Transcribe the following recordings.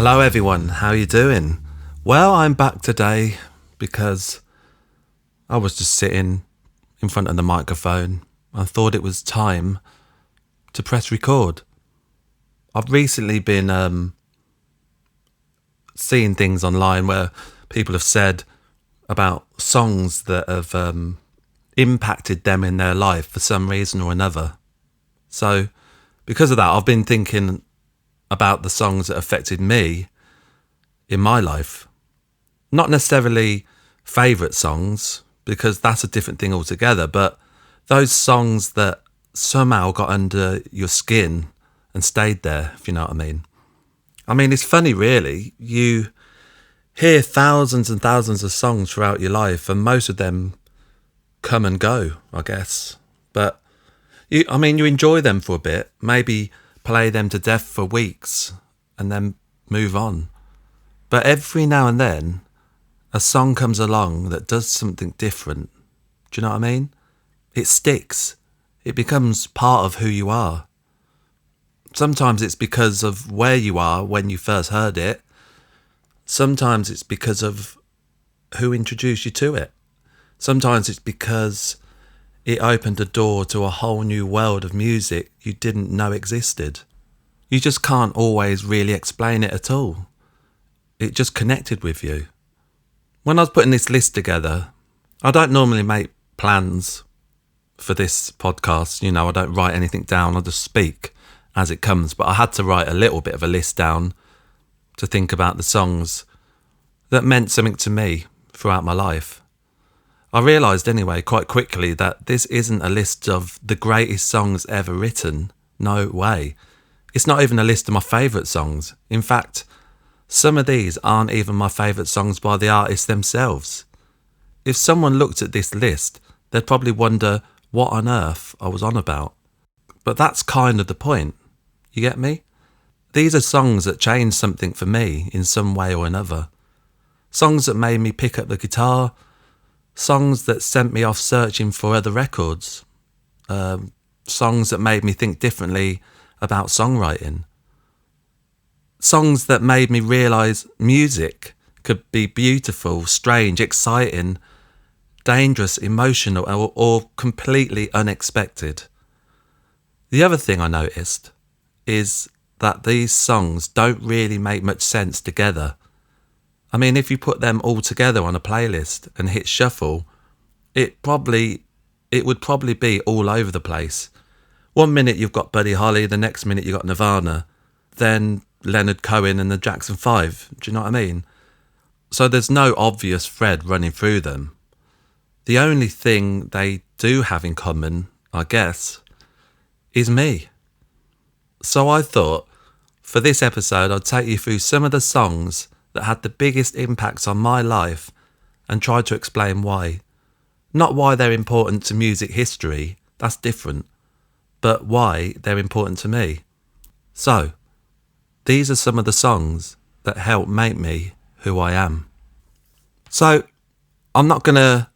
Hello everyone, how you doing? Well, I'm back today because I was just sitting in front of the microphone and thought it was time to press record. I've recently been seeing things online where people have said about songs that have impacted them in their life for some reason or another. So because of that, I've been thinking about the songs that affected me in my life. Not necessarily favourite songs, because that's a different thing altogether, but those songs that somehow got under your skin and stayed there, if you know what I mean. I mean, it's funny really, you hear thousands and thousands of songs throughout your life and most of them come and go, I guess. But you enjoy them for a bit, maybe play them to death for weeks and then move on. But every now and then, a song comes along that does something different. Do you know what I mean? It sticks. It becomes part of who you are. Sometimes it's because of where you are when you first heard it. Sometimes it's because of who introduced you to it. Sometimes it's because it opened a door to a whole new world of music you didn't know existed. You just can't always really explain it at all. It just connected with you. When I was putting this list together, I don't normally make plans for this podcast. You know, I don't write anything down. I just speak as it comes. But I had to write a little bit of a list down to think about the songs that meant something to me throughout my life. I realised anyway quite quickly that this isn't a list of the greatest songs ever written. No way. It's not even a list of my favourite songs. In fact, some of these aren't even my favourite songs by the artists themselves. If someone looked at this list, they'd probably wonder what on earth I was on about. But that's kind of the point. You get me? These are songs that changed something for me in some way or another. Songs that made me pick up the guitar. Songs that sent me off searching for other records. Songs that made me think differently about songwriting. Songs that made me realise music could be beautiful, strange, exciting, dangerous, emotional, or completely unexpected. The other thing I noticed is that these songs don't really make much sense together. I mean, if you put them all together on a playlist and hit shuffle, it would probably be all over the place. 1 minute you've got Buddy Holly, the next minute you've got Nirvana, then Leonard Cohen and the Jackson 5. Do you know what I mean? So there's no obvious thread running through them. The only thing they do have in common, I guess, is me. So I thought, for this episode, I'd take you through some of the songs that had the biggest impacts on my life and try to explain why. Not why they're important to music history, that's different, but why they're important to me. So, these are some of the songs that helped make me who I am. So, I'm not going to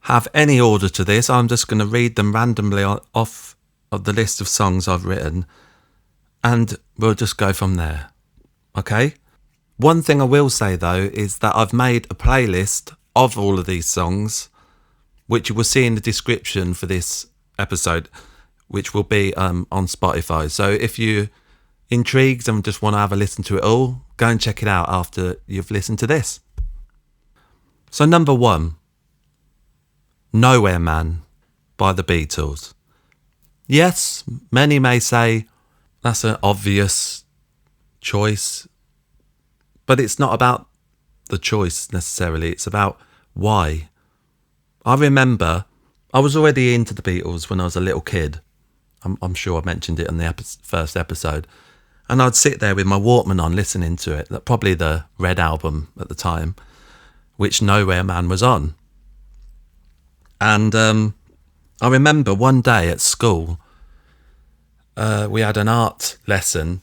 have any order to this. I'm just going to read them randomly off of the list of songs I've written, and we'll just go from there. Okay? One thing I will say though is that I've made a playlist of all of these songs, which you will see in the description for this episode, which will be on Spotify. So if you're intrigued and just want to have a listen to it all, go and check it out after you've listened to this. So number 1, Nowhere Man by the Beatles. Yes, many may say that's an obvious choice, but it's not about the choice necessarily, it's about why. I remember I was already into the Beatles when I was a little kid. I'm sure I mentioned it in the first episode. And I'd sit there with my Walkman on listening to it, probably the Red album at the time, which Nowhere Man was on. And I remember one day at school, we had an art lesson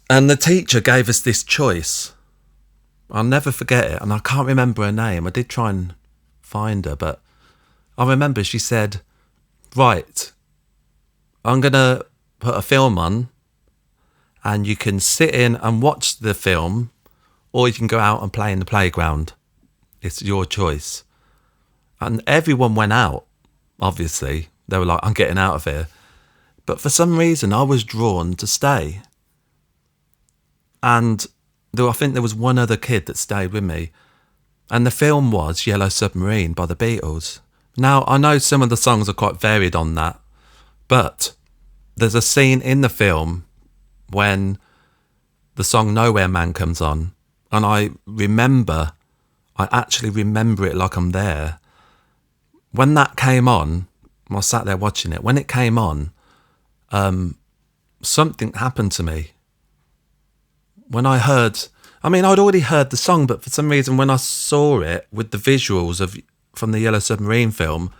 and the teacher gave us this choice. I'll never forget it, and I can't remember her name. I did try and find her, but I remember she said, right, I'm going to put a film on and you can sit in and watch the film, or you can go out and play in the playground. It's your choice. And everyone went out, obviously. They were like, I'm getting out of here. But for some reason, I was drawn to stay. And I think there was one other kid that stayed with me. And the film was Yellow Submarine by the Beatles. Now, I know some of the songs are quite varied on that, but there's a scene in the film when the song Nowhere Man comes on, and I actually remember it like I'm there. When that came on, I sat there watching it. When it came on, something happened to me. When I'd already heard the song, but for some reason when I saw it with the visuals from the Yellow Submarine film,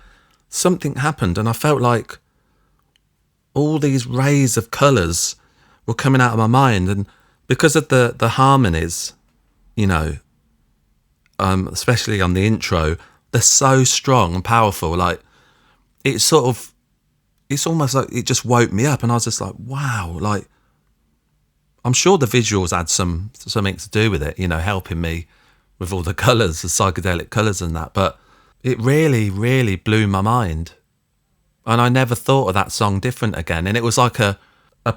something happened, and I felt like all these rays of colours were coming out of my mind. And because of the harmonies, especially on the intro, they're so strong and powerful. Like, it's almost like it just woke me up, and I was just like, wow. Like, I'm sure the visuals had something to do with it, helping me with all the colours, the psychedelic colours and that. But it really, really blew my mind. And I never thought of that song different again. And it was like a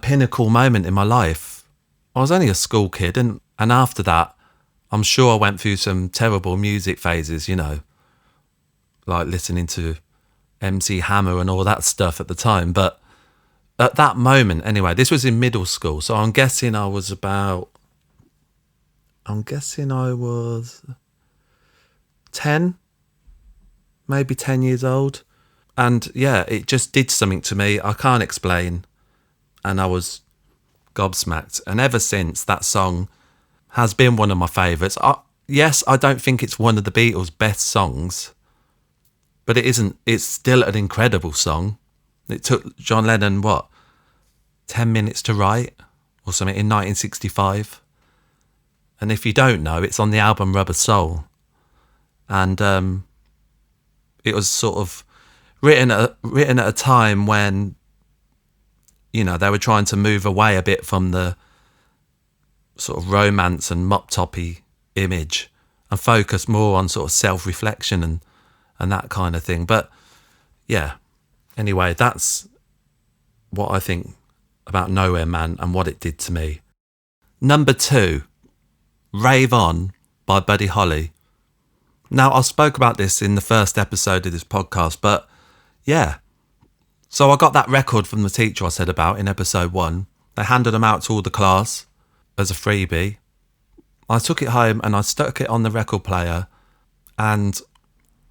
pinnacle moment in my life. I was only a school kid, and after that, I'm sure I went through some terrible music phases, like listening to MC Hammer and all that stuff at the time. But at that moment, anyway, this was in middle school, so I'm guessing I was 10, maybe 10 years old. And yeah, it just did something to me I can't explain, and I was gobsmacked. And ever since, that song has been one of my favourites. Yes, I don't think it's one of the Beatles' best songs, but it's still an incredible song. It took John Lennon, 10 minutes to write or something in 1965. And if you don't know, it's on the album Rubber Soul. And it was sort of written at a time when, they were trying to move away a bit from the sort of romance and mop-toppy image and focus more on sort of self-reflection and that kind of thing. But yeah, anyway, that's what I think about Nowhere Man and what it did to me. Number 2, Rave On by Buddy Holly. Now, I spoke about this in the first episode of this podcast, but yeah. So I got that record from the teacher I said about in episode 1. They handed them out to all the class as a freebie. I took it home and I stuck it on the record player, and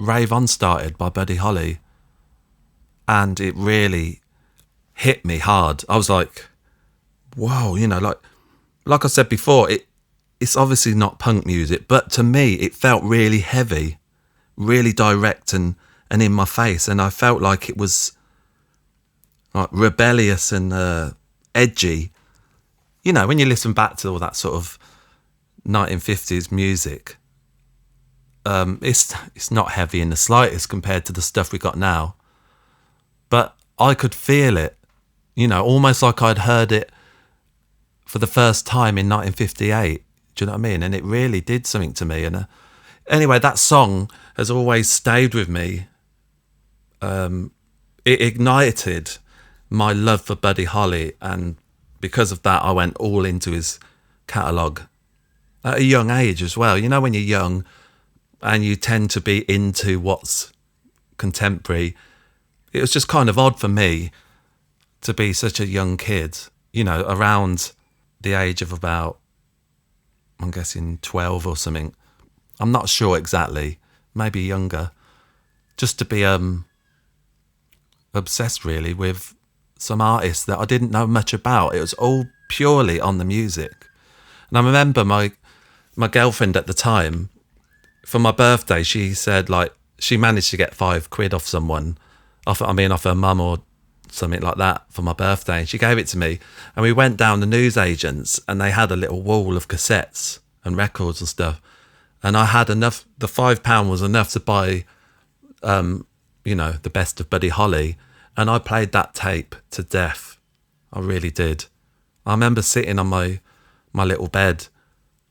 Rave On started by Buddy Holly. And it really hit me hard. I was like, whoa, like I said before, it's obviously not punk music, but to me it felt really heavy, really direct and in my face. And I felt like it was like rebellious and edgy. When you listen back to all that sort of 1950s music, it's not heavy in the slightest compared to the stuff we got now. But I could feel it, almost like I'd heard it for the first time in 1958. Do you know what I mean? And it really did something to me. And anyway, that song has always stayed with me. It ignited my love for Buddy Holly, and because of that, I went all into his catalogue at a young age as well. When you're young and you tend to be into what's contemporary, it was just kind of odd for me to be such a young kid, around the age of about, I'm guessing 12 or something. I'm not sure exactly, maybe younger, just to be obsessed really with some artists that I didn't know much about. It was all purely on the music. And I remember my girlfriend at the time, for my birthday, she said, like, she managed to get £5 off someone, off her mum or something like that, for my birthday, and she gave it to me. And we went down the newsagents, and they had a little wall of cassettes and records and stuff. And I had enough. The £5 was enough to buy, the best of Buddy Holly, and I played that tape to death. I really did. I remember sitting on my little bed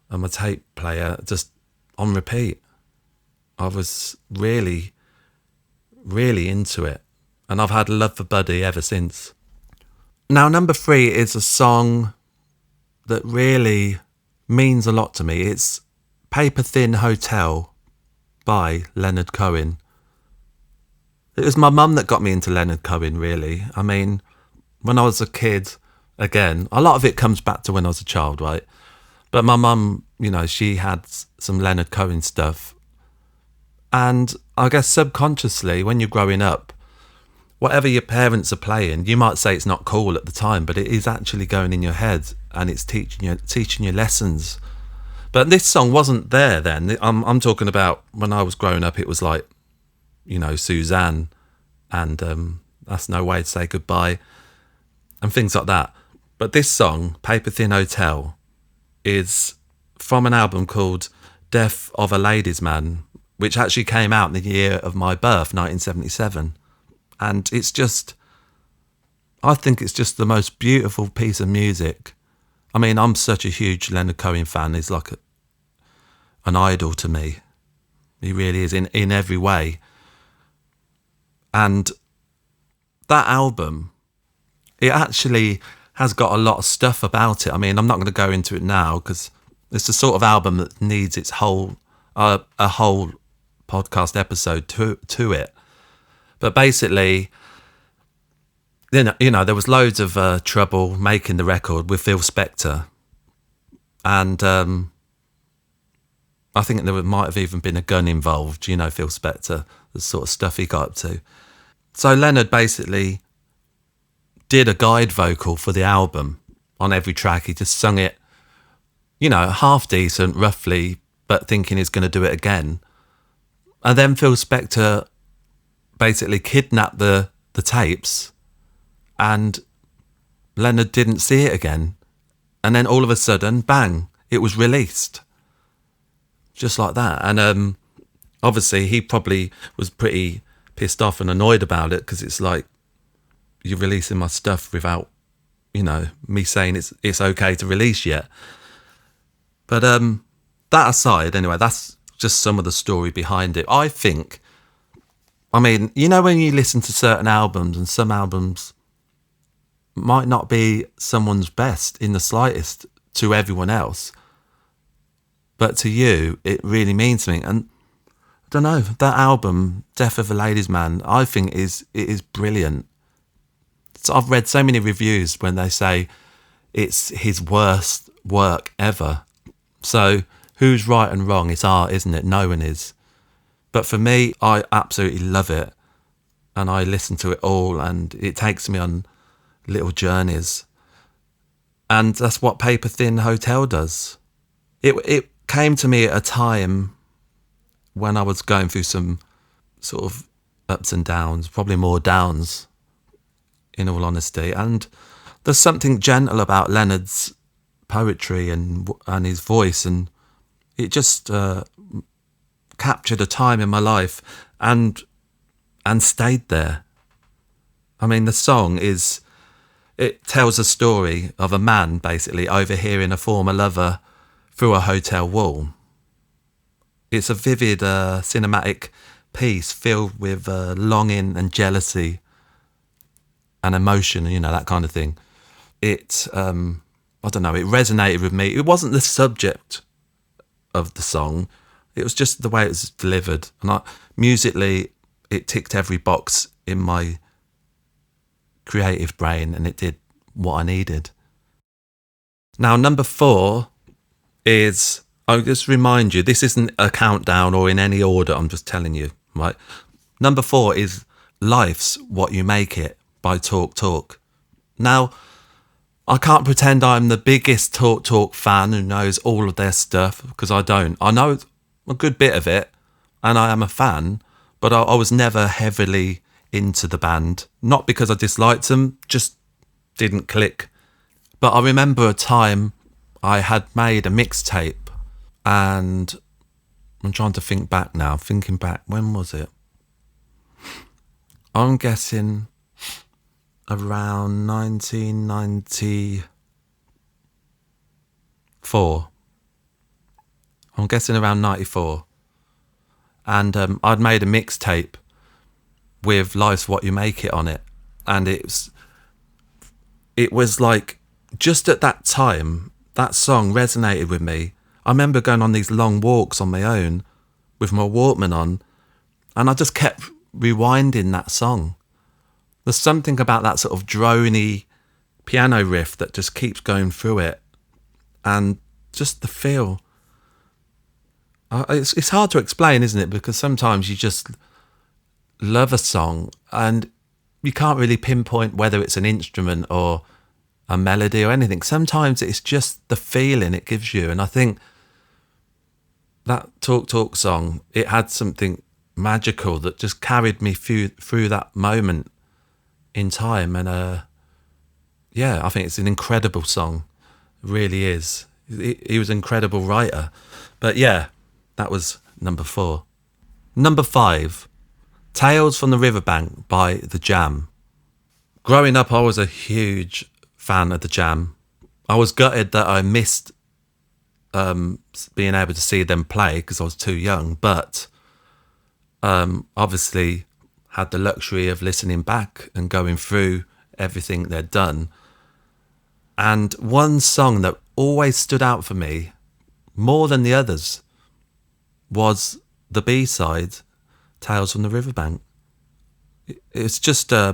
and my tape player just on repeat. I was really, really into it. And I've had love for Buddy ever since. Now, number 3 is a song that really means a lot to me. It's Paper Thin Hotel by Leonard Cohen. It was my mum that got me into Leonard Cohen, really. I mean, when I was a kid, again, a lot of it comes back to when I was a child, right? But my mum, she had some Leonard Cohen stuff. And I guess subconsciously, when you're growing up, whatever your parents are playing, you might say it's not cool at the time, but it is actually going in your head and it's teaching you lessons. But this song wasn't there then. I'm talking about when I was growing up. It was like, Suzanne and That's No Way to Say Goodbye and things like that. But this song, Paper Thin Hotel, is from an album called Death of a Ladies' Man, which actually came out in the year of my birth, 1977. And I think it's just the most beautiful piece of music. I mean, I'm such a huge Leonard Cohen fan. He's like an idol to me. He really is in every way. And that album, it actually has got a lot of stuff about it. I mean, I'm not going to go into it now because it's the sort of album that needs its whole a whole podcast episode to it. But basically, there was loads of trouble making the record with Phil Spector. And I think there might have even been a gun involved, Phil Spector, the sort of stuff he got up to. So Leonard basically did a guide vocal for the album on every track. He just sung it, half decent, roughly, but thinking he's going to do it again. And then Phil Spector basically kidnapped the tapes and Leonard didn't see it again. And then all of a sudden, bang, it was released. Just like that. And obviously he probably was pretty pissed off and annoyed about it because it's like, you're releasing my stuff without, me saying it's okay to release yet. But that aside, anyway, that's just some of the story behind it. I think, when you listen to certain albums, and some albums might not be someone's best in the slightest to everyone else, but to you, it really means something. And I don't know, that album, Death of a Ladies' Man, I think it is brilliant. So I've read so many reviews when they say it's his worst work ever. So who's right and wrong? It's art, isn't it? No one is. But for me, I absolutely love it. And I listen to it all and it takes me on little journeys. And that's what Paper Thin Hotel does. It came to me at a time when I was going through some sort of ups and downs, probably more downs, in all honesty. And there's something gentle about Leonard's poetry and his voice, and it just captured a time in my life and stayed there. I mean, the song it tells a story of a man basically overhearing a former lover through a hotel wall. It's a vivid cinematic piece filled with longing and jealousy and emotion, that kind of thing. It, I don't know, it resonated with me. It wasn't the subject of the song. It was just the way it was delivered. And musically, it ticked every box in my creative brain and it did what I needed. Now, number 4 is, I'll just remind you, this isn't a countdown or in any order, I'm just telling you, right? Number 4 is Life's What You Make It by Talk Talk. Now, I can't pretend I'm the biggest Talk Talk fan who knows all of their stuff, because I don't. I know a good bit of it, and I am a fan, but I was never heavily into the band. Not because I disliked them, just didn't click. But I remember a time I had made a mixtape, and I'm trying to think back now. Thinking back, when was it? I'm guessing around 1992, 94. I'm guessing around 94. And I'd made a mixtape with Life's What You Make It on it. And it was like, just at that time, that song resonated with me. I remember going on these long walks on my own with my Walkman on, and I just kept rewinding that song. There's something about that sort of drony piano riff that just keeps going through it, and just the feel. It's hard to explain, isn't it? Because sometimes you just love a song and you can't really pinpoint whether it's an instrument or a melody or anything. Sometimes it's just the feeling it gives you. And I think that Talk Talk song, it had something magical that just carried me through that moment in time. And yeah, I think it's an incredible song. It really is. He was an incredible writer. But yeah, that was number 4. Number 5, Tales from the Riverbank by The Jam. Growing up, I was a huge fan of The Jam. I was gutted that I missed being able to see them play because I was too young, but obviously had the luxury of listening back and going through everything they'd done. And one song that always stood out for me more than the others was the B-side, Tales from the Riverbank. It's just, I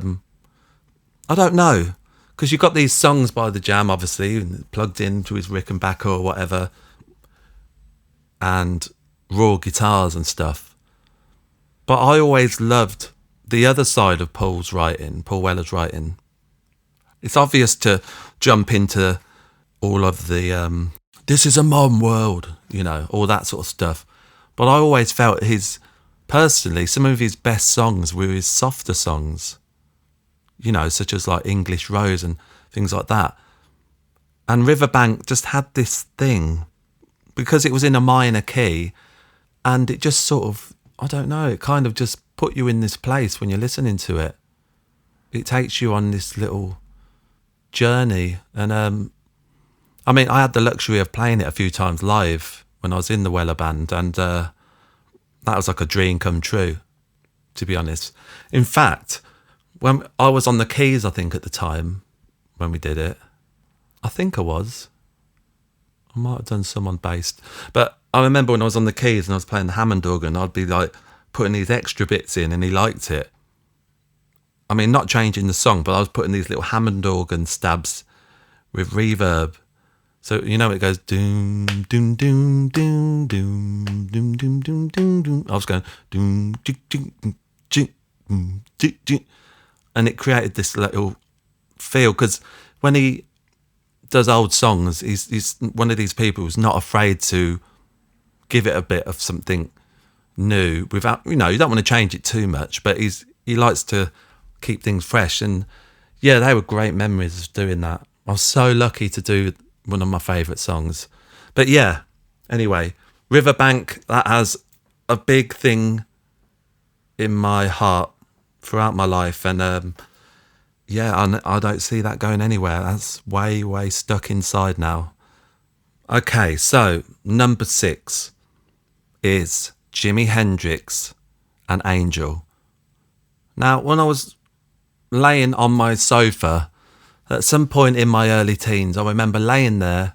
don't know, because you've got these songs by The Jam, obviously, plugged into his Rickenbacker or whatever, and raw guitars and stuff. But I always loved the other side of Paul Weller's writing. It's obvious to jump into all of the, this is a modern world, all that sort of stuff. But I always felt personally, some of his best songs were his softer songs, such as like English Rose and things like that. And Riverbank just had this thing, because it was in a minor key, and it just sort of, I don't know, it kind of just put you in this place when you're listening to it. It takes you on this little journey. And I mean, I had the luxury of playing it a few times live when I was in the Weller band, and that was like a dream come true, to be honest. In fact, when I was on the keys, I think at the time when we did it, I think I might have done some on bass, but I remember when I was on the keys and I was playing the Hammond organ, I'd be like putting these extra bits in, and he liked it. I mean, not changing the song, but I was putting these little Hammond organ stabs with reverb. So, it goes doom, doom, doom, doom, doom, doom, doom, doom, doom, doom. I was going doom, doom, doom, doom, doom, doom, doom. And it created this little feel, because when he does old songs, he's one of these people who's not afraid to give it a bit of something new without, you don't want to change it too much, but he likes to keep things fresh. And yeah, they were great memories of doing that. I was so lucky to do one of my favourite songs. But yeah, anyway, Riverbank, that has a big thing in my heart throughout my life. And yeah, I don't see that going anywhere. That's way, way stuck inside now. Okay, so number 6 is Jimi Hendrix and Angel. Now, when I was laying on my sofa at some point in my early teens, I remember laying there.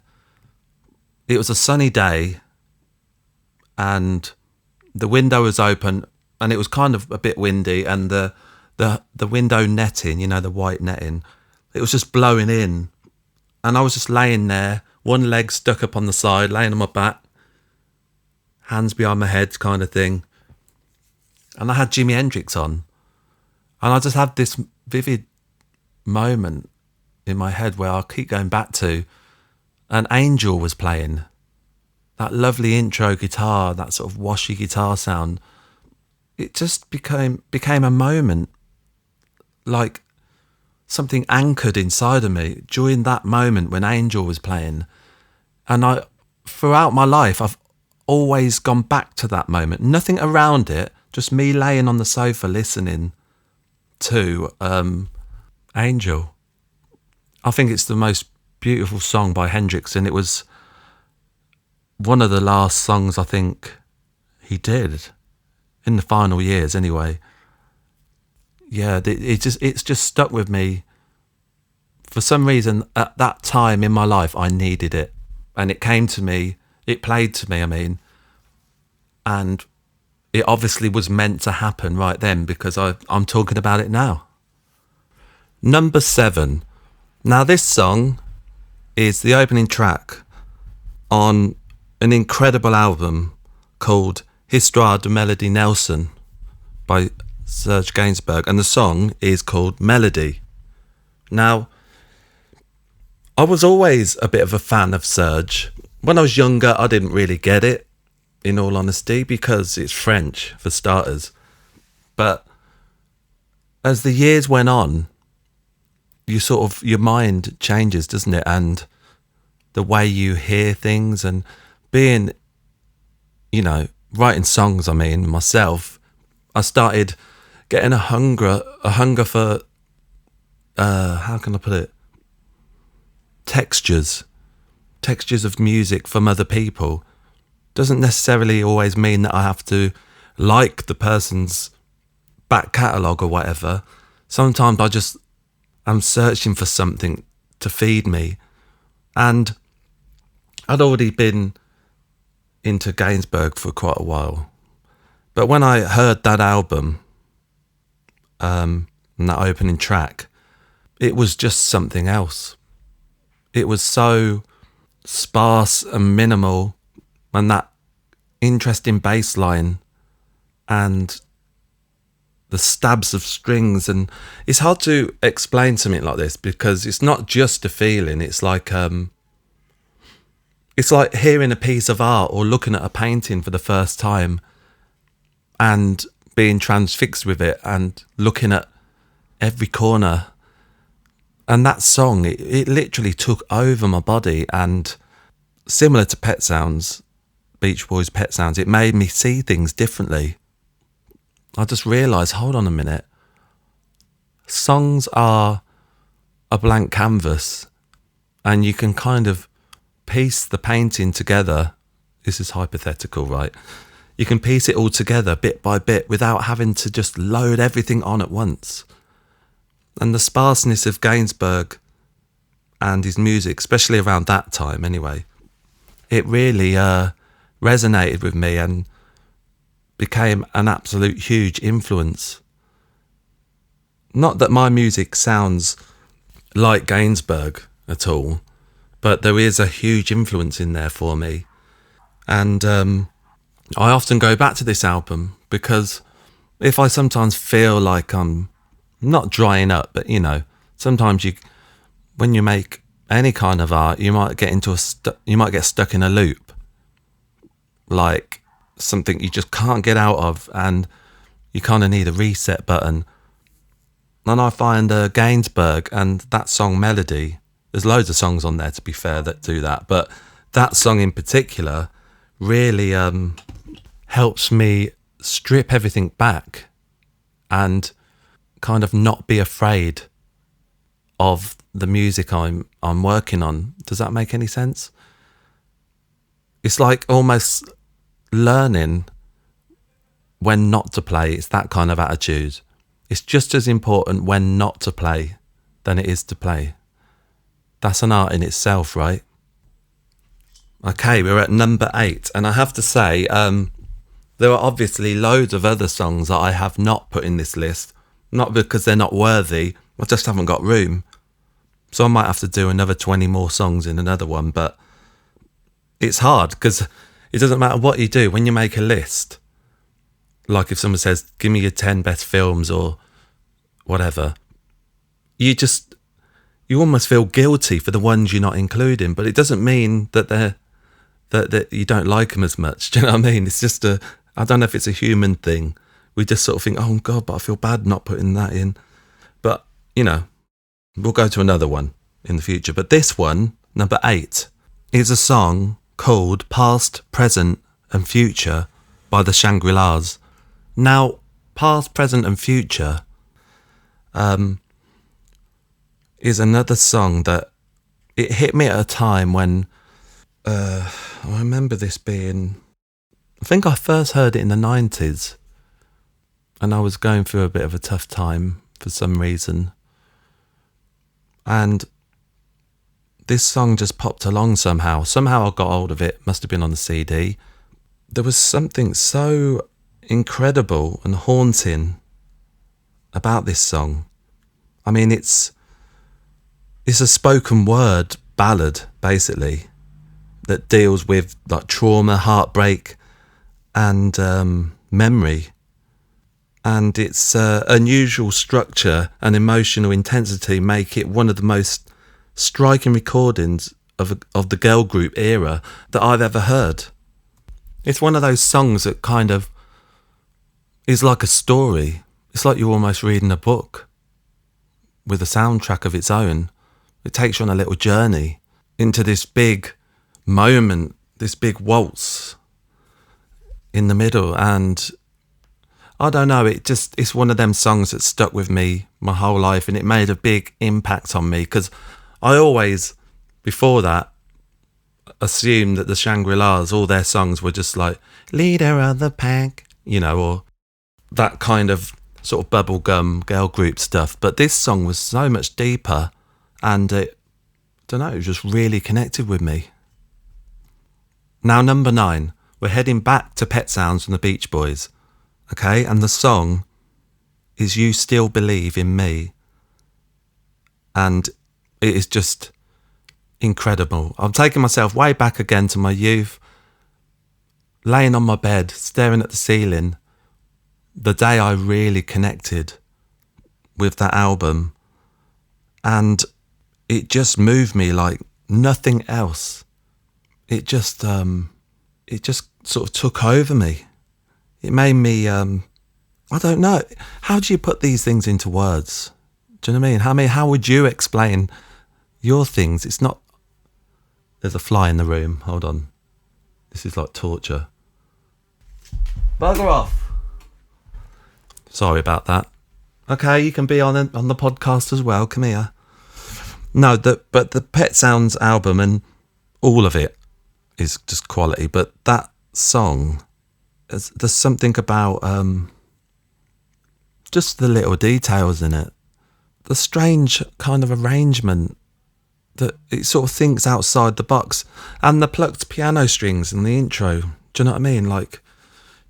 It was a sunny day and the window was open, and it was kind of a bit windy, and the window netting, the white netting, it was just blowing in. And I was just laying there, one leg stuck up on the side, laying on my back, hands behind my head kind of thing. And I had Jimi Hendrix on. And I just had this vivid moment in my head where I keep going back to, and Angel was playing. That lovely intro guitar, that sort of washy guitar sound. It just became a moment, like something anchored inside of me during that moment when Angel was playing. And throughout my life, I've always gone back to that moment. Nothing around it, just me laying on the sofa listening to Angel. I think it's the most beautiful song by Hendrix, and it was one of the last songs I think he did in the final years anyway. Yeah, it's just stuck with me. For some reason, at that time in my life, I needed it. And it came to me, it played to me, I mean. And it obviously was meant to happen right then because I'm talking about it now. Number 7. Now this song is the opening track on an incredible album called Histoire de Melody Nelson by Serge Gainsbourg, and the song is called Melody. Now, I was always a bit of a fan of Serge. When I was younger, I didn't really get it, in all honesty, because it's French, for starters. But as the years went on, your mind changes, doesn't it? And the way you hear things, and being, writing songs, myself, I started getting a hunger for, how can I put it? Textures of music from other people. Doesn't necessarily always mean that I have to like the person's back catalogue or whatever. Sometimes I'm searching for something to feed me. And I'd already been into Gainsbourg for quite a while. But when I heard that album, and that opening track, it was just something else. It was so sparse and minimal, and that interesting bass line and the stabs of strings. And it's hard to explain something like this because it's not just a feeling. It's like hearing a piece of art or looking at a painting for the first time and being transfixed with it and looking at every corner. And that song, it literally took over my body, and similar to Pet Sounds, Beach Boys' Pet Sounds, it made me see things differently. I just realised, hold on a minute, songs are a blank canvas and you can kind of piece the painting together. This is hypothetical, right? You can piece it all together bit by bit without having to just load everything on at once. And the sparseness of Gainsbourg and his music, especially around that time anyway, it really resonated with me and became an absolute huge influence. Not that my music sounds like Gainsbourg at all, but there is a huge influence in there for me. And I often go back to this album because if I sometimes feel like I'm not drying up, but sometimes when you make any kind of art, you might get you might get stuck in a loop, like something you just can't get out of, and you kind of need a reset button. And I find Gainsbourg and that song Melody, there's loads of songs on there to be fair that do that, but that song in particular really helps me strip everything back and kind of not be afraid of the music I'm working on. Does that make any sense? It's like almost learning when not to play. It's that kind of attitude. It's just as important when not to play than it is to play. That's an art in itself, right? Okay, we're at number 8, and I have to say there are obviously loads of other songs that I have not put in this list. Not because they're not worthy, I just haven't got room. So I might have to do another 20 more songs in another one, but it's hard because it doesn't matter what you do when you make a list. Like if someone says, give me your 10 best films or whatever, you almost feel guilty for the ones you're not including, but it doesn't mean that that you don't like them as much. Do you know what I mean? It's just I don't know if it's a human thing. We just sort of think, oh God, but I feel bad not putting that in. But, we'll go to another one in the future. But this one, number 8, is a song called Past, Present and Future by the Shangri-las. Now, Past, Present and Future is another song that it hit me at a time when I remember this being, I think I first heard it in the 90s, and I was going through a bit of a tough time for some reason. And this song just popped along somehow. Somehow I got hold of it, must have been on the CD. There was something so incredible and haunting about this song. I mean, it's a spoken word ballad, basically, that deals with like trauma, heartbreak, and memory. And its unusual structure and emotional intensity make it one of the most striking recordings of the girl group era that I've ever heard. It's one of those songs that kind of is like a story. It's like you're almost reading a book with a soundtrack of its own. It takes you on a little journey into this big moment, this big waltz in the middle. And I don't know, it's one of them songs that stuck with me my whole life, and it made a big impact on me, because I always, before that, assumed that the Shangri-las, all their songs were just like leader of the pack, or that kind of sort of bubblegum girl group stuff. But this song was so much deeper, and it just really connected with me. Now, number 9, we're heading back to Pet Sounds from the Beach Boys. Okay, and the song is You Still Believe in Me. And it is just incredible. I'm taking myself way back again to my youth, laying on my bed, staring at the ceiling, the day I really connected with that album. And it just moved me like nothing else. It just sort of took over me. It made me, I don't know. How do you put these things into words? Do you know what I mean? How would you explain your things? It's not, there's a fly in the room. Hold on. This is like torture. Bugger off. Sorry about that. Okay, you can be on the podcast as well. Come here. No, but the Pet Sounds album and all of it is just quality. But that song, there's something about just the little details in it. The strange kind of arrangement that it sort of thinks outside the box. And the plucked piano strings in the intro. Do you know what I mean? Like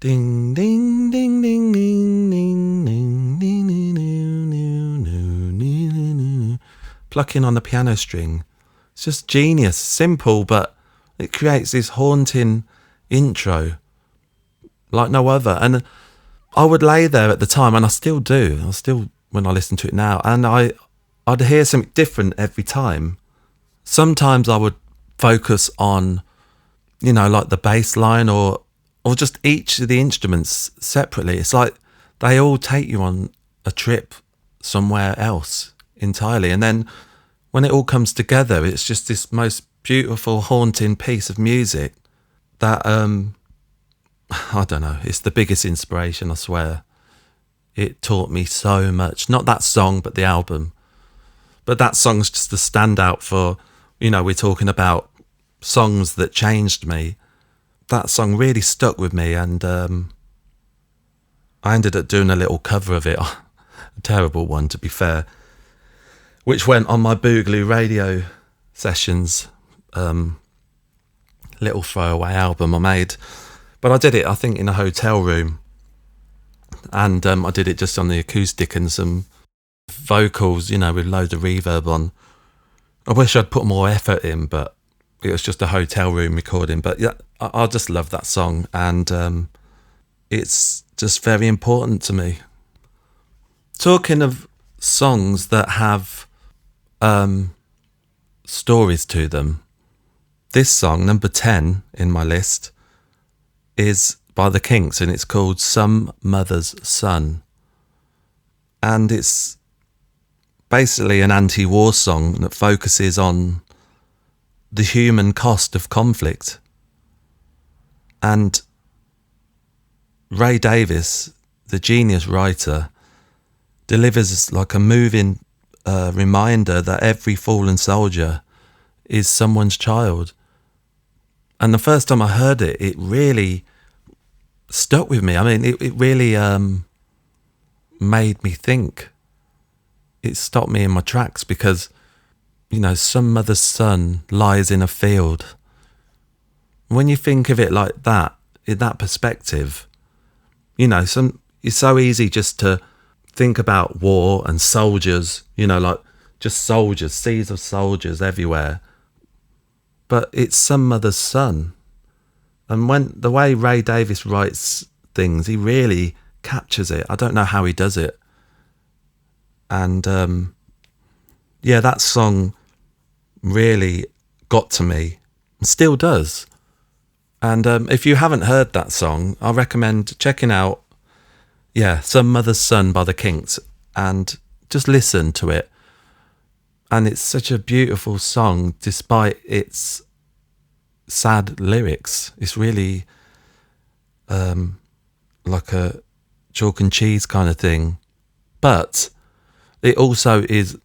ding ding ding ding ding ding ding ding ding, plucking on the piano string. It's just genius. Simple, but it creates this haunting intro like no other. And I would lay there at the time, and I still do. When I listen to it now, and I'd hear something different every time. Sometimes I would focus on, like the bass line or just each of the instruments separately. It's like they all take you on a trip somewhere else entirely. And then when it all comes together, it's just this most beautiful, haunting piece of music that, I don't know, it's the biggest inspiration, I swear. It taught me so much. Not that song, but the album. But that song's just a standout for, we're talking about songs that changed me. That song really stuck with me, and I ended up doing a little cover of it. A terrible one, to be fair, which went on my Boogaloo radio sessions, little throwaway album I made. But I did it, I think, in a hotel room. And I did it just on the acoustic and some vocals, with loads of reverb on. I wish I'd put more effort in, but it was just a hotel room recording. But yeah, I just love that song, and it's just very important to me. Talking of songs that have stories to them, this song, number 10 in my list, is by the Kinks, and it's called Some Mother's Son. And it's basically an anti-war song that focuses on the human cost of conflict. And Ray Davis, the genius writer, delivers like a moving reminder that every fallen soldier is someone's child. And the first time I heard it, it really stuck with me. I mean, it really made me think. It stopped me in my tracks because, you know, some mother's son lies in a field. When you think of it like that, in that perspective, you know, it's so easy just to think about war and soldiers, you know, like just soldiers, seas of soldiers everywhere. But it's some mother's son. And when the way Ray Davies writes things, he really captures it. I don't know how he does it. And yeah, that song really got to me, still does. And if you haven't heard that song, I recommend checking out, Some Mother's Son by the Kinks, and just listen to it. And it's such a beautiful song, despite its sad lyrics. It's really like a chalk and cheese kind of thing. But it also is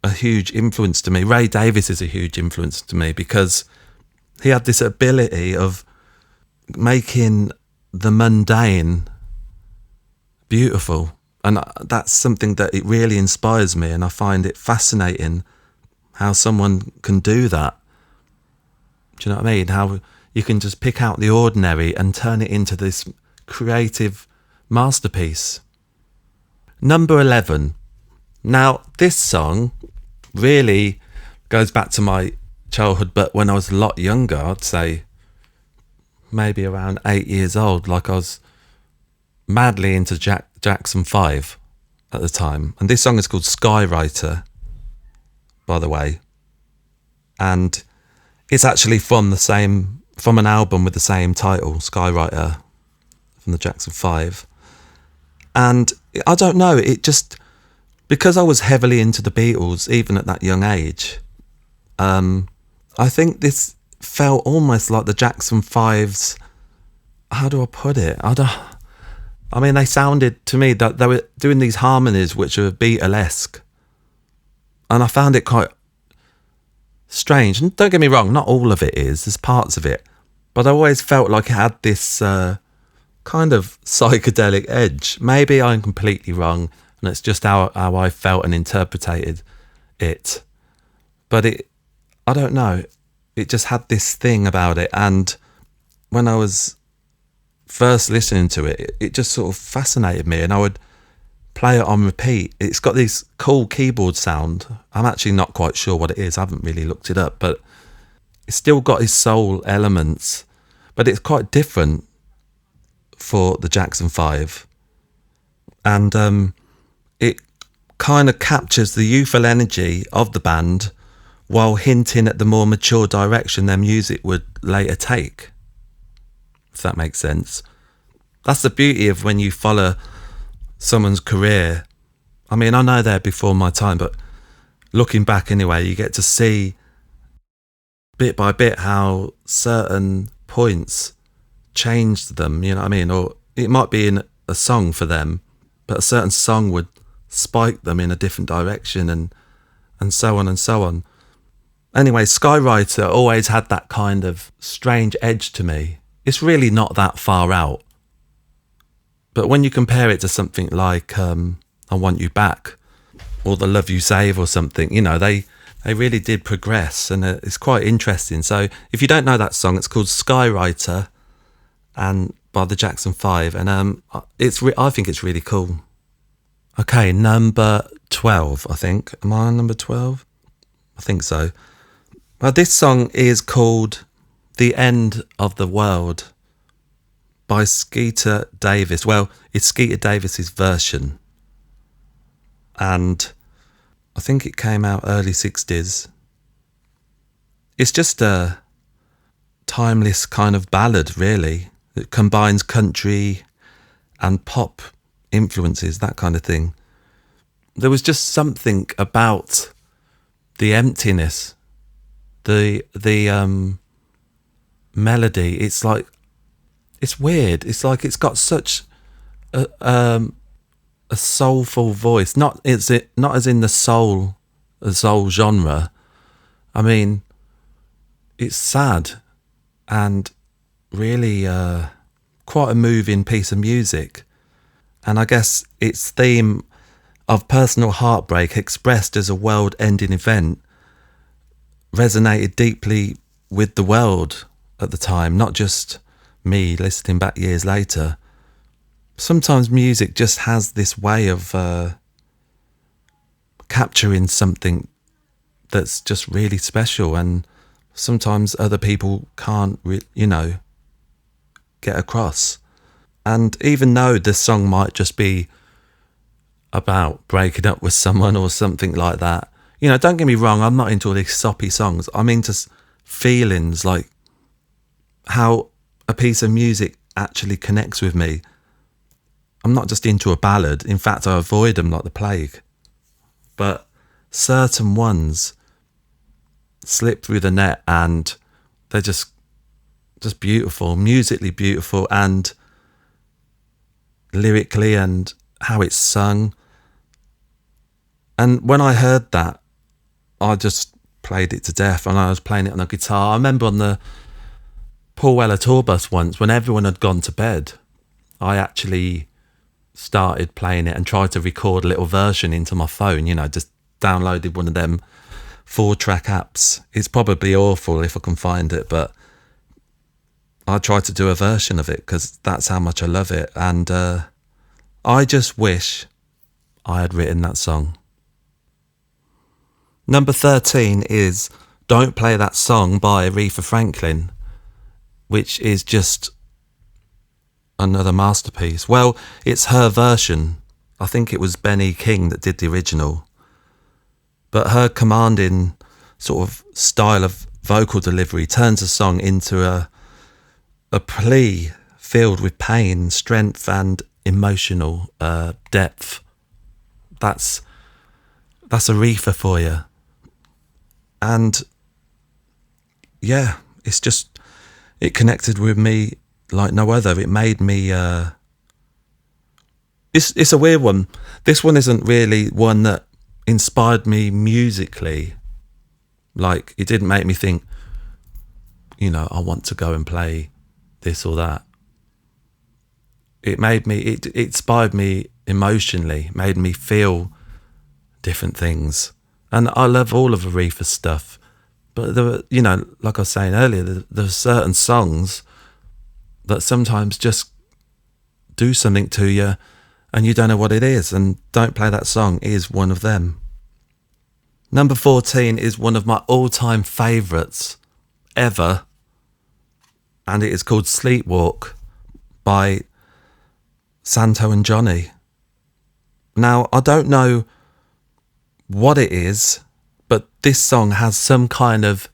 a huge influence to me. Ray Davies is a huge influence to me because he had this ability of making the mundane beautiful. And that's something that it really inspires me, and I find it fascinating how someone can do that. Do you know what I mean? How you can just pick out the ordinary and turn it into this creative masterpiece. Number 11. Now, this song really goes back to my childhood, but when I was a lot younger, I'd say maybe around 8 years old, like I was madly into Jackson 5 at the time. And this song is called Skywriter, by the way. And it's actually from an album with the same title, Skywriter, from the Jackson 5. And I don't know, it just, because I was heavily into the Beatles, even at that young age, I think this felt almost like the Jackson 5's, how do I put it? I mean, they sounded to me that they were doing these harmonies which were Beatlesque. And I found it quite strange. And don't get me wrong, not all of it is, there's parts of it. But I always felt like it had this kind of psychedelic edge. Maybe I'm completely wrong, and it's just how I felt and interpreted it. But I don't know, it just had this thing about it. And when I was first listening to it, it just sort of fascinated me, and I would play it on repeat. It's got this cool keyboard sound. I'm actually not quite sure what it is. I haven't really looked it up, but it's still got his soul elements, but it's quite different for the Jackson 5. And it kind of captures the youthful energy of the band while hinting at the more mature direction their music would later take, if that makes sense. That's the beauty of when you follow someone's career. I mean, I know they're before my time, but looking back anyway, you get to see bit by bit how certain points changed them, you know what I mean? Or it might be in a song for them, but a certain song would spike them in a different direction, and so on and so on. Anyway, Skywriter always had that kind of strange edge to me. It's really not that far out. But when you compare it to something like I Want You Back or The Love You Save or something, you know, they really did progress, and it's quite interesting. So if you don't know that song, it's called Skywriter and by the Jackson 5, and I think it's really cool. Okay, number 12, I think. Am I on number 12? I think so. Well, this song is called The End of the World by Skeeter Davis. Well, it's Skeeter Davis's version. And I think it came out early 60s. It's just a timeless kind of ballad, really. It combines country and pop influences, that kind of thing. There was just something about the emptiness, the melody. It's like, it's weird. It's like it's got such a soulful voice. Not as in the soul genre. I mean, it's sad, and really quite a moving piece of music. And I guess its theme of personal heartbreak expressed as a world-ending event resonated deeply with the world at the time, not just me listening back years later. Sometimes music just has this way of capturing something that's just really special, and sometimes other people can't, get across. And even though the song might just be about breaking up with someone or something like that, don't get me wrong, I'm not into all these soppy songs. I'm into feelings, like how a piece of music actually connects with me. I'm not just into a ballad. In fact, I avoid them like the plague. But certain ones slip through the net, and they're just beautiful, musically beautiful, and lyrically, and how it's sung. And when I heard that, I just played it to death, and I was playing it on a guitar. I remember on the Paul Weller tour bus once, when everyone had gone to bed, I actually started playing it and tried to record a little version into my phone, just downloaded one of them 4-track apps. It's probably awful if I can find it, but I tried to do a version of it because that's how much I love it. And I just wish I had written that song. Number 13 is Don't Play That Song by Aretha Franklin, which is just another masterpiece. Well, it's her version. I think it was Benny King that did the original. But her commanding sort of style of vocal delivery turns the song into a plea filled with pain, strength, and emotional depth. That's Aretha for you. And yeah, it connected with me like no other. It made me it's a weird one. This one isn't really one that inspired me musically. Like, it didn't make me think, I want to go and play this or that. It inspired me emotionally, made me feel different things. And I love all of Aretha's stuff. But there were, like I was saying earlier, there are certain songs that sometimes just do something to you and you don't know what it is. And Don't Play That Song is one of them. Number 14 is one of my all-time favourites ever. And it is called Sleepwalk by Santo and Johnny. Now, I don't know what it is, but this song has some kind of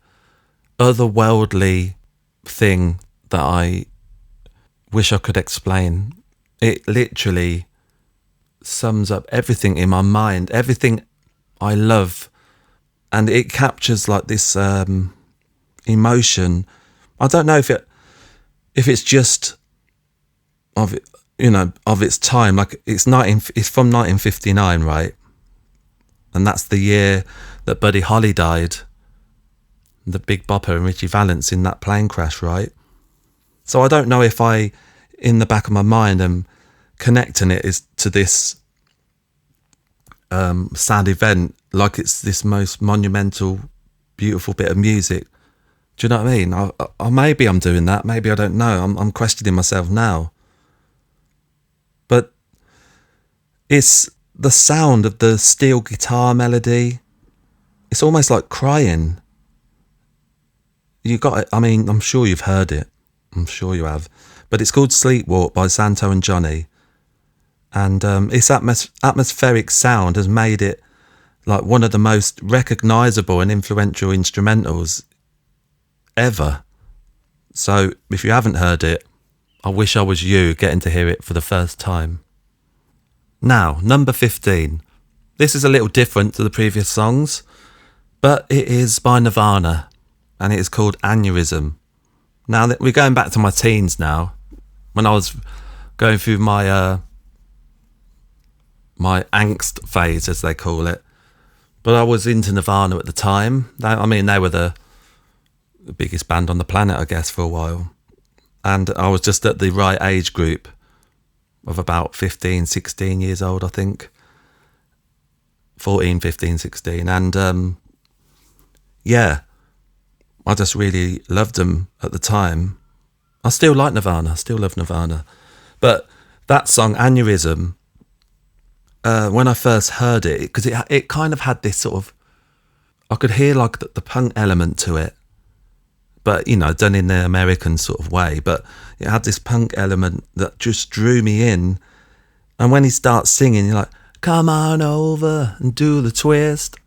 otherworldly thing that I wish I could explain. It literally sums up everything in my mind, everything I love, and it captures like this emotion. I don't know if it's just of it, of its time. Like, it's from 1959, right? And that's the year that Buddy Holly died, the Big Bopper and Richie Valens in that plane crash, right? So I don't know if I, in the back of my mind, am connecting it to this sad event, like it's this most monumental, beautiful bit of music. Do you know what I mean? I maybe I'm doing that. Maybe I don't know. I'm questioning myself now. But it's the sound of the steel guitar melody. It's almost like crying. You got it. I mean, I'm sure you've heard it. I'm sure you have. But it's called Sleepwalk by Santo and Johnny. And its atmospheric sound has made it like one of the most recognisable and influential instrumentals ever. So if you haven't heard it, I wish I was you getting to hear it for the first time. Now, number 15. This is a little different to the previous songs, but it is by Nirvana, and it is called Aneurysm. Now, we're going back to my teens now, when I was going through my my angst phase, as they call it. But I was into Nirvana at the time. They were the the biggest band on the planet, I guess, for a while. And I was just at the right age group of about 15, 16 years old, I think. 14, 15, 16. And yeah, I just really loved them at the time. I still like Nirvana, I still love Nirvana. But that song, Aneurysm, when I first heard it, because it kind of had this sort of, I could hear like the punk element to it, but, you know, done in the American sort of way. But it had this punk element that just drew me in. And when he starts singing, you're like, come on over and do the twist.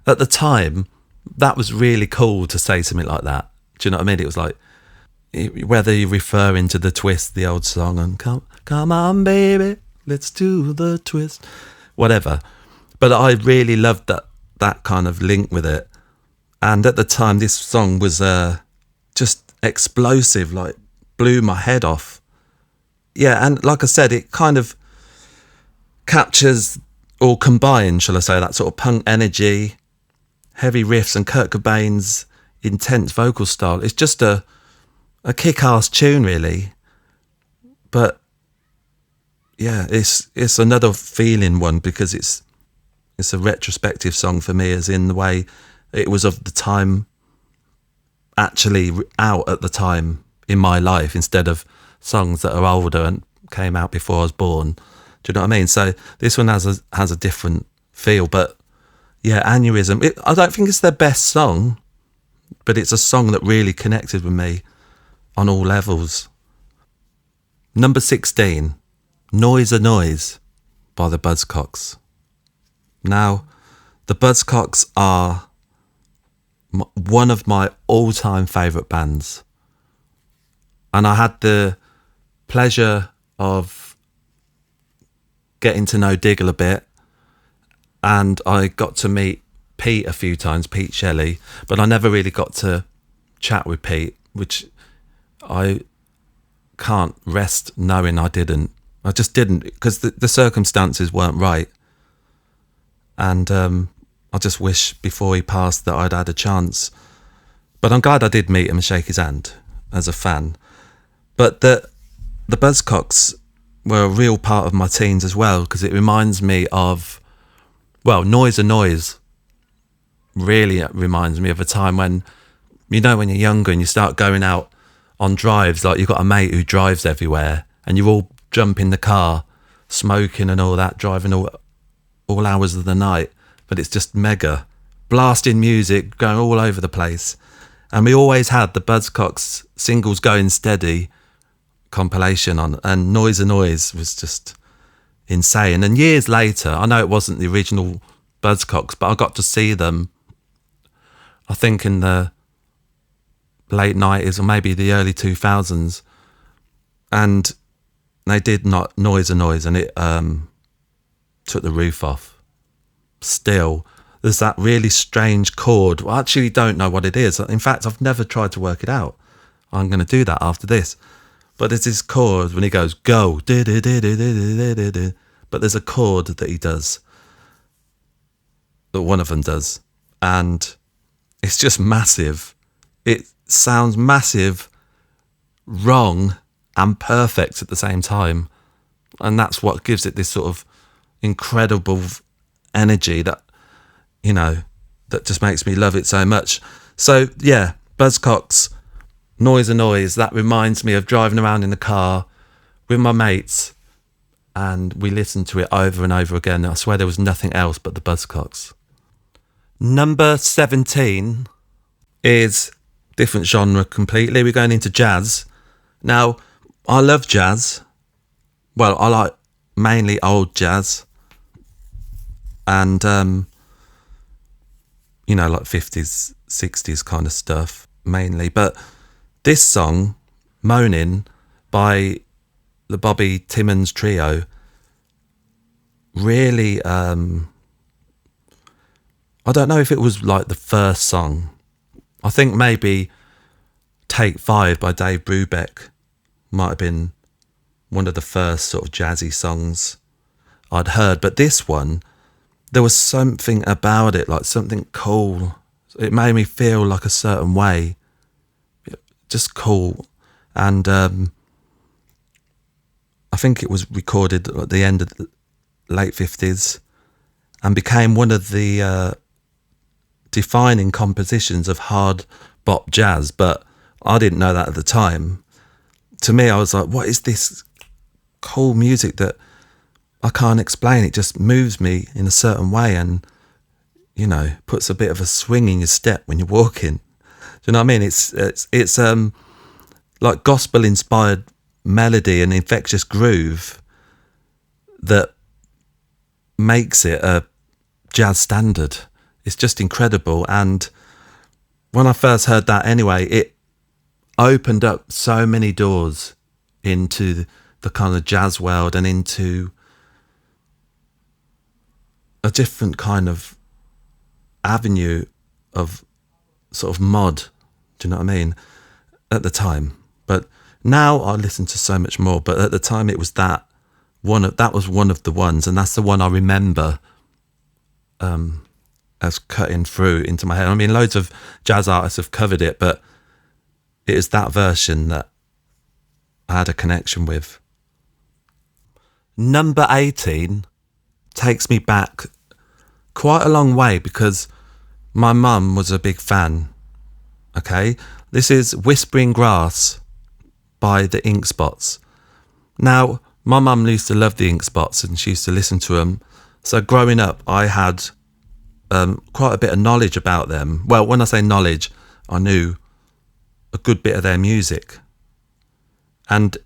At the time, that was really cool to say something like that. Do you know what I mean? It was like, whether you're referring to the twist, the old song, and come on, baby, let's do the twist, whatever. But I really loved that kind of link with it. And at the time, this song was just explosive, like blew my head off. Yeah, and like I said, it kind of captures or combines, shall I say, that sort of punk energy, heavy riffs, and Kurt Cobain's intense vocal style. It's just a kick-ass tune, really. But yeah, it's another feeling one, because it's a retrospective song for me, as in the way it was of the time, actually out at the time in my life, instead of songs that are older and came out before I was born. Do you know what I mean? So this one has a different feel. But yeah, Aneurysm, I don't think it's their best song, but it's a song that really connected with me on all levels. Number 16, Noise Annoys by the Buzzcocks. Now, the Buzzcocks are one of my all-time favourite bands. And I had the pleasure of getting to know Diggle a bit, and I got to meet Pete a few times, Pete Shelley, but I never really got to chat with Pete, which I can't rest knowing I didn't. I just didn't, because the circumstances weren't right. And I just wish before he passed that I'd had a chance. But I'm glad I did meet him and shake his hand as a fan. But the Buzzcocks were a real part of my teens as well, because it reminds me of, well, Noise Annoys really reminds me of a time when, you know, when you're younger and you start going out on drives, like you've got a mate who drives everywhere and you all jump in the car, smoking and all that, driving all hours of the night, but it's just mega, blasting music, going all over the place. And we always had the Buzzcocks Singles Going Steady compilation on, and Noise Annoys was just insane. And years later, I know it wasn't the original Buzzcocks, but I got to see them, I think in the late 90s or maybe the early 2000s, and they did not Noise Annoys, and it took the roof off. Still, there's that really strange chord. I actually don't know what it is. In fact, I've never tried to work it out. I'm going to do that after this. But there's this chord when he goes, go, but there's a chord that he does, that one of them does, and it's just massive. It sounds massive, wrong, and perfect at the same time. And that's what gives it this sort of incredible energy that, you know, that just makes me love it so much. So yeah, Buzzcocks, Noise Annoys, that reminds me of driving around in the car with my mates, and we listened to it over and over again. I swear there was nothing else but the Buzzcocks. Number 17 is different genre completely. We're going into jazz. Now, I love jazz. Well, I like mainly old jazz. And, you know, like 50s, 60s kind of stuff, mainly. But this song, Moaning, by the Bobby Timmons Trio, really, I don't know if it was like the first song. I think maybe Take 5 by Dave Brubeck might have been one of the first sort of jazzy songs I'd heard. But this one, there was something about it, like something cool. It made me feel like a certain way. just cool. And I think it was recorded at the end of the late 50s and became one of the defining compositions of hard bop jazz. But I didn't know that at the time. To me, I was like, what is this cool music that I can't explain? It just moves me in a certain way and, you know, puts a bit of a swing in your step when you're walking. Do you know what I mean? It's like gospel-inspired melody and infectious groove that makes it a jazz standard. It's just incredible. And when I first heard that anyway, it opened up so many doors into the kind of jazz world and into a different kind of avenue of sort of mod. Do you know what I mean? At the time. But now I listen to so much more. But at the time it was that was one of the ones, and that's the one I remember as cutting through into my head. I mean, loads of jazz artists have covered it, but it is that version that I had a connection with. Number 18 takes me back quite a long way because my mum was a big fan. Okay, this is Whispering Grass by the Ink Spots. Now, my mum used to love the Ink Spots and she used to listen to them. So growing up, I had quite a bit of knowledge about them. Well, when I say knowledge, I knew a good bit of their music. And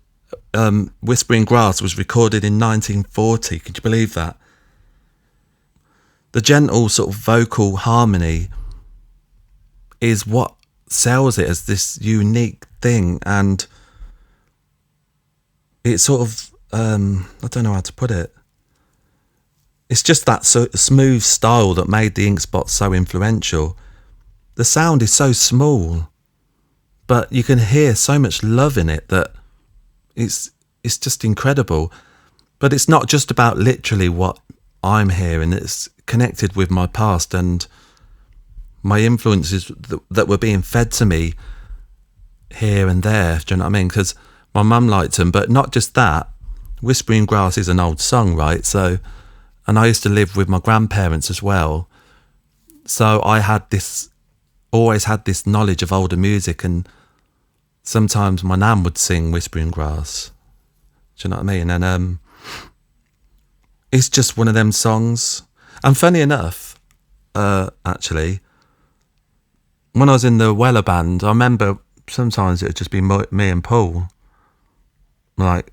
Whispering Grass was recorded in 1940. Could you believe that? The gentle sort of vocal harmony is what sells it as this unique thing. And it's sort of, I don't know how to put it. It's just that smooth style that made the Ink Spots so influential. The sound is so small, but you can hear so much love in it that it's just incredible. But it's not just about literally what I'm hearing. It's connected with my past and my influences that were being fed to me here and there. Do you know what I mean? Because my mum liked them, but not just that. Whispering Grass is an old song, right? So, and I used to live with my grandparents as well. So I always had this knowledge of older music, and sometimes my nan would sing Whispering Grass. Do you know what I mean? And it's just one of them songs. And funny enough, actually, when I was in the Weller band, I remember sometimes it would just be me and Paul. Like,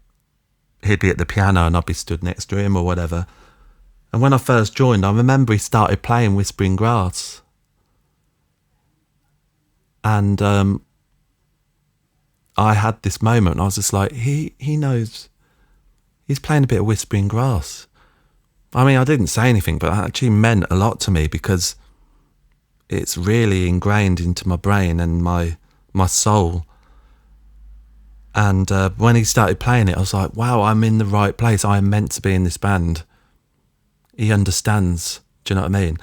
he'd be at the piano and I'd be stood next to him or whatever. And when I first joined, I remember he started playing Whispering Grass. And I had this moment. I was just like, he knows. He's playing a bit of Whispering Grass. I mean, I didn't say anything, but it actually meant a lot to me because it's really ingrained into my brain and my soul. And when he started playing it, I was like, wow, I'm in the right place. I am meant to be in this band. He understands. Do you know what I mean?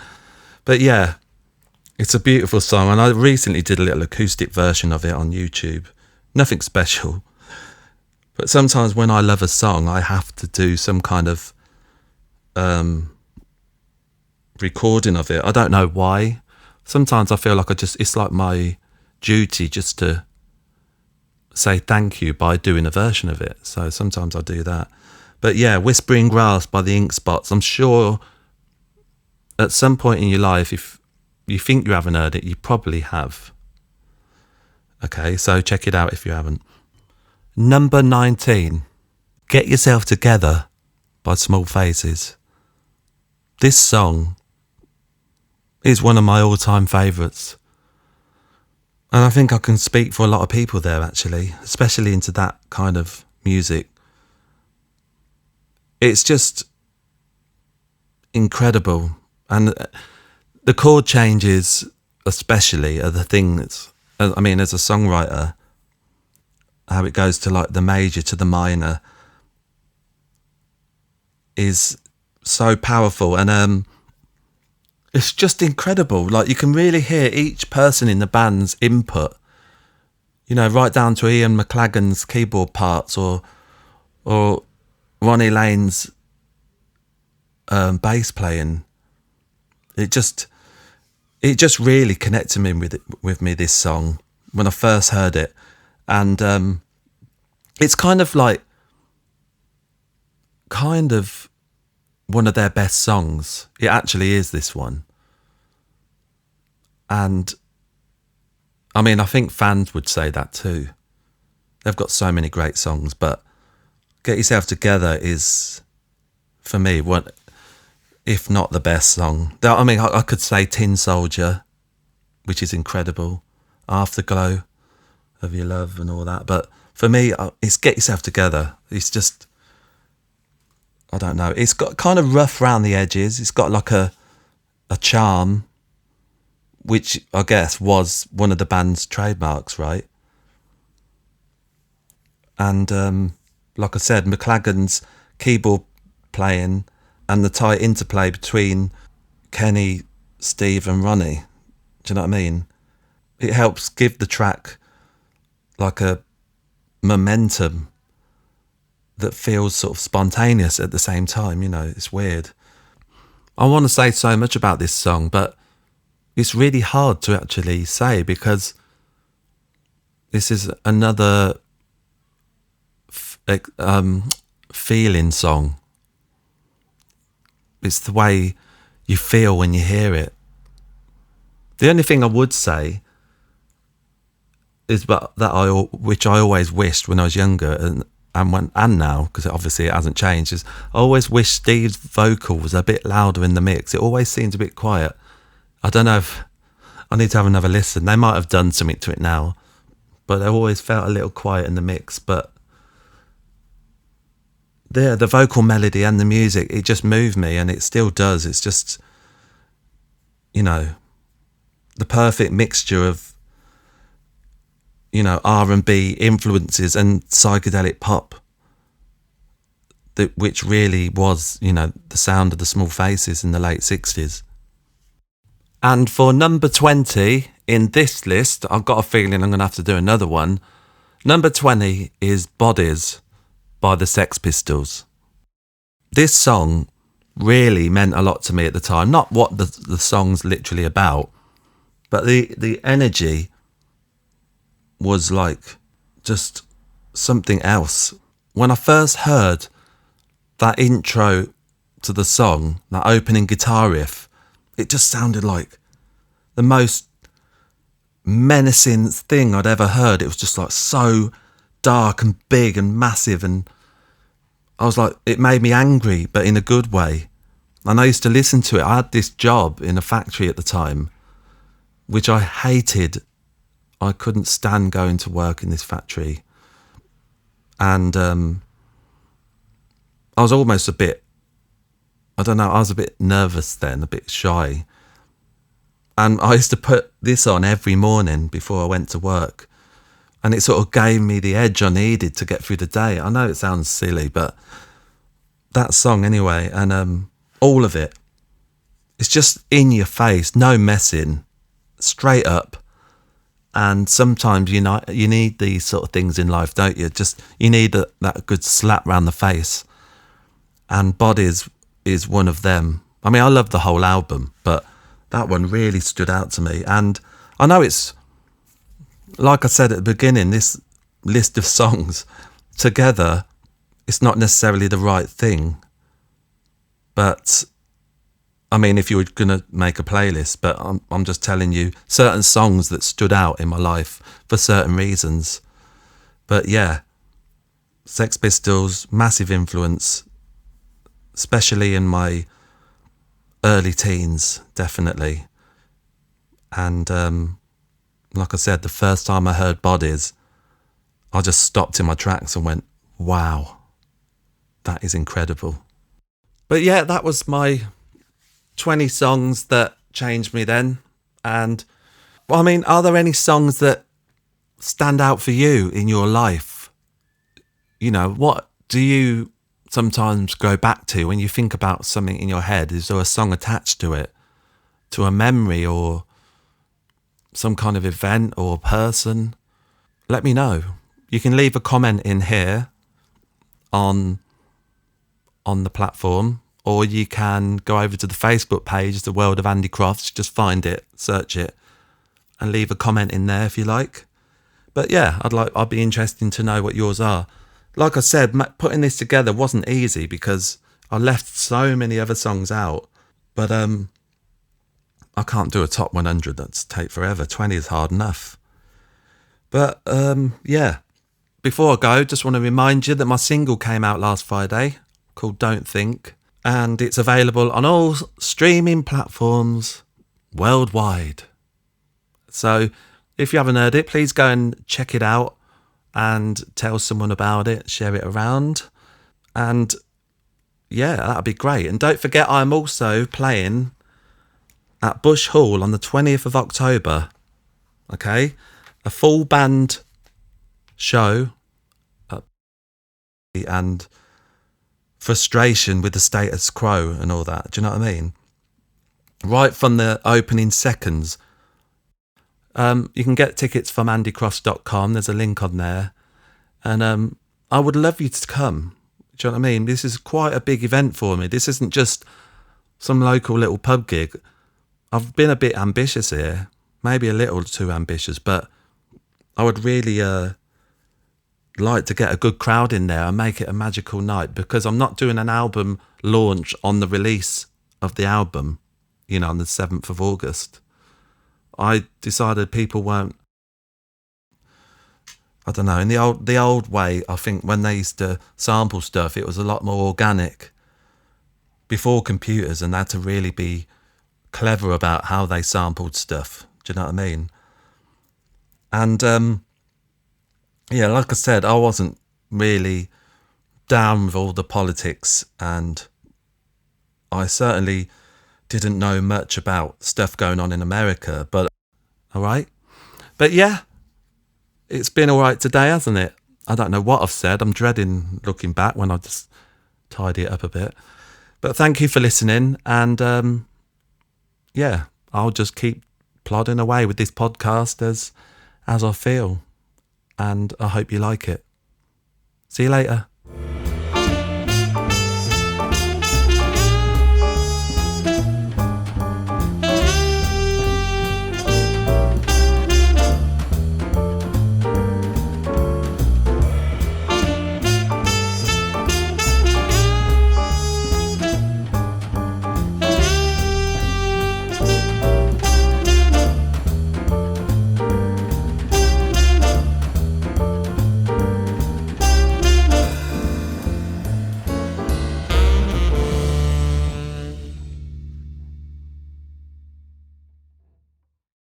But yeah, it's a beautiful song. And I recently did a little acoustic version of it on YouTube. Nothing special. But sometimes when I love a song, I have to do some kind of recording of it. I don't know why. Sometimes I feel like it's like my duty just to say thank you by doing a version of it. So sometimes I do that. But yeah, Whispering Grass by the Ink Spots. I'm sure at some point in your life, if you think you haven't heard it, you probably have. Okay, so check it out if you haven't. Number 19, Get Yourself Together by Small Faces. This song is one of my all-time favourites. And I think I can speak for a lot of people there, actually, especially into that kind of music. It's just incredible. And the chord changes especially are the things, I mean, as a songwriter, how it goes to like the major to the minor is so powerful. And it's just incredible. Like, you can really hear each person in the band's input right down to Ian McLagan's keyboard parts or Ronnie Lane's bass playing. It just really connected me with me, this song, when I first heard it. And it's kind of one of their best songs. It actually is, this one. And I mean, I think fans would say that too. They've got so many great songs, but Get Yourself Together is, for me, one, if not the best song. I mean, I could say Tin Soldier, which is incredible, Afterglow of Your Love and all that. But for me, it's Get Yourself Together. It's just, I don't know. It's got kind of rough around the edges. It's got like a charm, which I guess was one of the band's trademarks, right? And like I said, McLagan's keyboard playing and the tight interplay between Kenny, Steve and Ronnie, do you know what I mean? It helps give the track like a momentum that feels sort of spontaneous at the same time, it's weird. I want to say so much about this song, but it's really hard to actually say, because this is another feeling song. It's the way you feel when you hear it. The only thing I would say is which I always wished when I was younger and now, because obviously it hasn't changed, is I always wish Steve's vocal was a bit louder in the mix. It always seems a bit quiet. I don't know if I need to have another listen. They might have done something to it now, but they always felt a little quiet in the mix. But the vocal melody and the music, it just moved me, and it still does. It's just, the perfect mixture of, R&B influences and psychedelic pop, which really was, the sound of the Small Faces in the late 60s. And for number 20 in this list, I've got a feeling I'm going to have to do another one. Number 20 is Bodies by the Sex Pistols. This song really meant a lot to me at the time. Not what the song's literally about, but the energy was like just something else. When I first heard that intro to the song, that opening guitar riff, it just sounded like the most menacing thing I'd ever heard. It was just like so dark and big and massive, and I was like, it made me angry, but in a good way. And I used to listen to it. I had this job in a factory at the time, which I hated. I couldn't stand going to work in this factory. And I was almost I was a bit nervous then, a bit shy. And I used to put this on every morning before I went to work. And it sort of gave me the edge I needed to get through the day. I know it sounds silly, but that song anyway, and all of it, it's just in your face, no messing, straight up. And sometimes you need these sort of things in life, don't you? You need that good slap round the face. And Bodies is one of them. I mean, I love the whole album, but that one really stood out to me. And I know it's, like I said at the beginning, this list of songs together, it's not necessarily the right thing. But, I mean, if you were going to make a playlist, but I'm just telling you certain songs that stood out in my life for certain reasons. But yeah, Sex Pistols, massive influence, especially in my early teens, definitely. And like I said, the first time I heard Bodies, I just stopped in my tracks and went, wow, that is incredible. But yeah, that was my 20 songs that changed me then. And well, I mean, are there any songs that stand out for you in your life? What do you sometimes go back to when you think about something in your head? Is there a song attached to it, to a memory or some kind of event or person? let me know. You can leave a comment in here on the platform, or you can go over to the Facebook page, the World of Andy Crofts. Just find it, search it, and leave a comment in there if you like. But yeah, I'd be interested to know what yours are. Like I said, putting this together wasn't easy because I left so many other songs out. But I can't do a top 100. That's take forever. 20 is hard enough. But yeah, before I go, just want to remind you that my single came out last Friday called Don't Think. And it's available on all streaming platforms worldwide. So if you haven't heard it, please go and check it out and tell someone about it, share it around. And yeah, that'd be great. And don't forget, I'm also playing at Bush Hall on the 20th of October. Okay? A full band show and frustration with the status quo and all that. Do you know what I mean? Right from the opening seconds. You can get tickets from andycrofts.com. There's a link on there. And I would love you to come. Do you know what I mean? This is quite a big event for me. This isn't just some local little pub gig. I've been a bit ambitious here. Maybe a little too ambitious. But I would really like to get a good crowd in there and make it a magical night, because I'm not doing an album launch on the release of the album, on the 7th of August. I decided people weren't, I don't know, in the old way, I think when they used to sample stuff, it was a lot more organic before computers, and they had to really be clever about how they sampled stuff. Do you know what I mean? And yeah, like I said, I wasn't really down with all the politics, and I certainly didn't know much about stuff going on in America, but all right. But yeah, it's been all right today, hasn't it? I don't know what I've said. I'm dreading looking back when I just tidy it up a bit. But thank you for listening, and yeah, I'll just keep plodding away with this podcast as I feel, and I hope you like it. See you later.